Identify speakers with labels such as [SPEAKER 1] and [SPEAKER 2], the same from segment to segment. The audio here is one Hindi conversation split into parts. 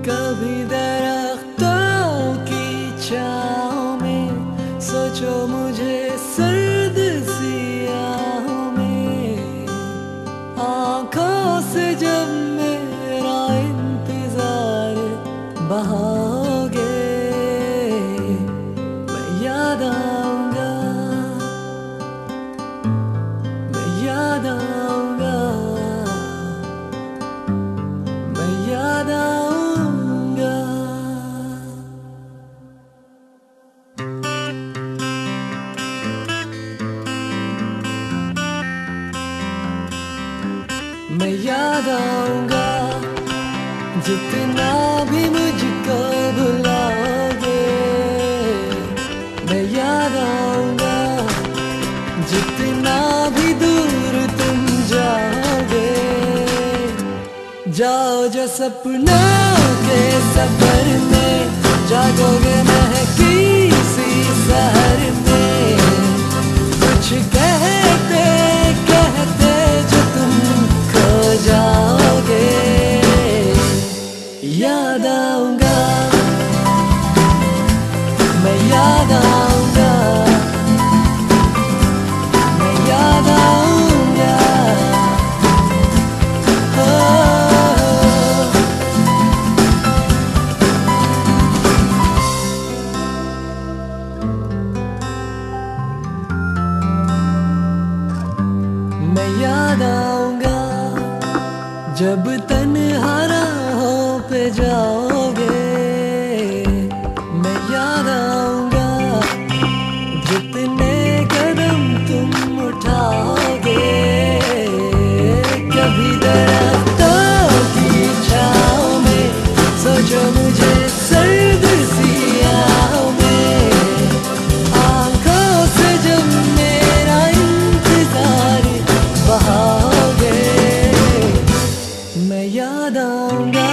[SPEAKER 1] कभी दरख्तों की छाँव में सोचो मुझे सर्द सियाहों में, आँखों से जब मेरा इंतजार बहाओगे मैं याद आऊँगा, मैं याद आऊँगा, मैं याद आऊँगा। मैं याद आऊँगा जितना भी मुझको भुलाओगे, मैं याद आऊँगा जितना भी दूर तुम जाओगे। जाओ जो सपनों के सफर में, जागोगे महकी सी शहर में, कुछ कहते कहते जो तुम खो जाओगे। याद आऊँगा, मैं याद आऊँगा, मैं याद आऊँगा। मैं याद आऊँगा जब तन्हा राहों पे जाओगे, मैं याद आऊँगा जितने कदम तुम उठाओगे। कभी दरख्तों की छाँव में सोचो मुझे सर्द सियाहों में, आँखों से जब मेरा इंतजार बहाओगे मैं याद आऊँगा।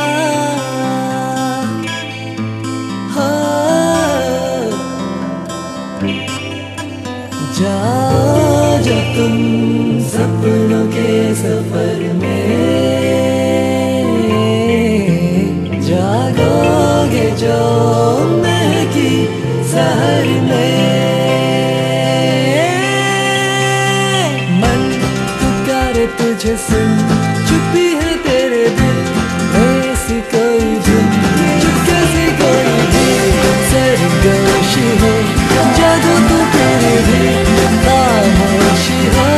[SPEAKER 1] हाँ, जाओ जो तुम सपनों के सफर में, जागोगे जो महकी शहर में। मन पुकारे तुझे सुन, चुपी है तेरे दिल, ऐसी कोई धुन चुपके से कोई भी सरगोशी हो, जादू तू तेरे भी खामोशी हो।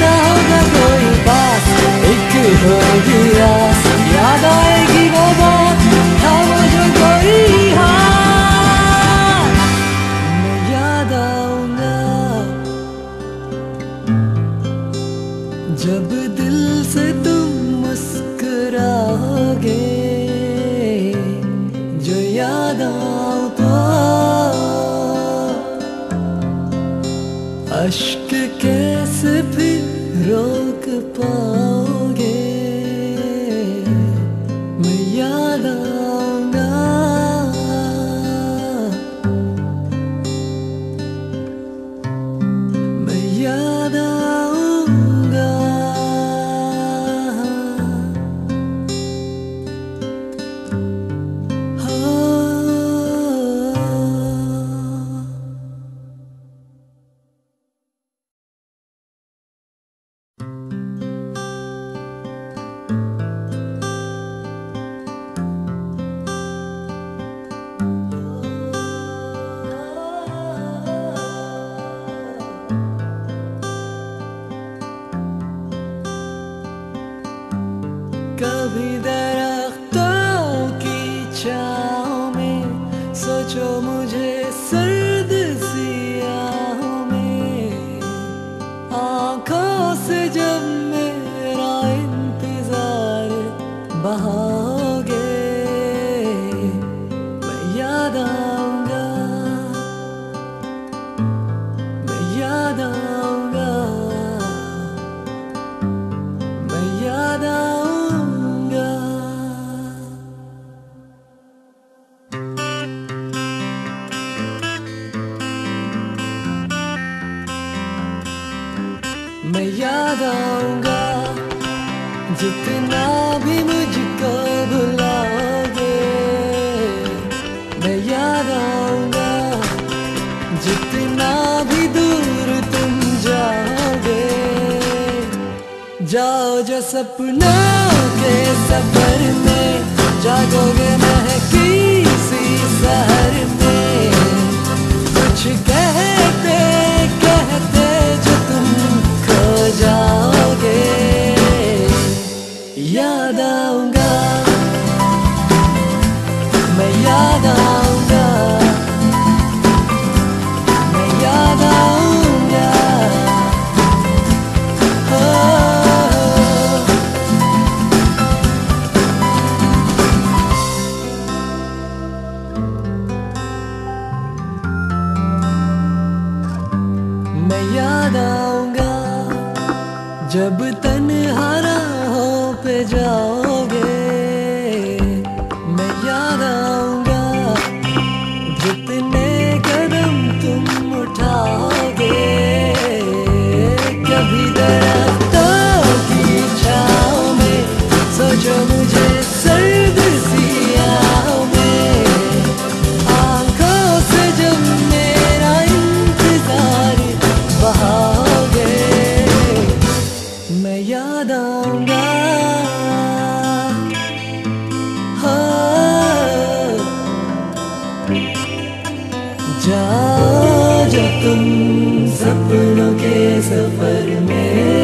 [SPEAKER 1] ना होगा कोई पास, एक होगी आस, याद आएगी वो बात, थामो जो कोई हाथ। मैं याद आऊँगा जब दिल से तुम मुस्कुराओगे, जो याद आऊं तो अश्क कैसे फिर रोक पाओगे। मैं याद आऊँगा, मैं याद आऊँगा। कभी दरख्तों की छाँव में सोचो मुझे सर्द सियाहों में, आँखों से जब मेरा इंतजार बहाओगे मैं याद आऊँगा, मैं याद आऊँगा, मैं याद आऊँगा। मैं याद आऊँगा जितना भी मुझको भुलाओगे। जाओ जो सपनों के सफर में, जागोगे महकी सी शहर में। कुछ कहते कहते जो तुम खो जाओगे, याद आऊंगा, मैं याद आऊंगा, मैं याद आऊंगा। मैं याद आऊंगा जब तन्हा राहों पे जाओगे। मैं याद आऊंगा जितने कदम तुम उठाओगे। कभी दरख्तों की छाँव में सोचो मुझे सर्द सियाहों में। आंखों से जब मेरा इंतजार बहाओगे, मैं याद आऊंगा। हाँ, जाओ जो तुम सपनों के सफर में।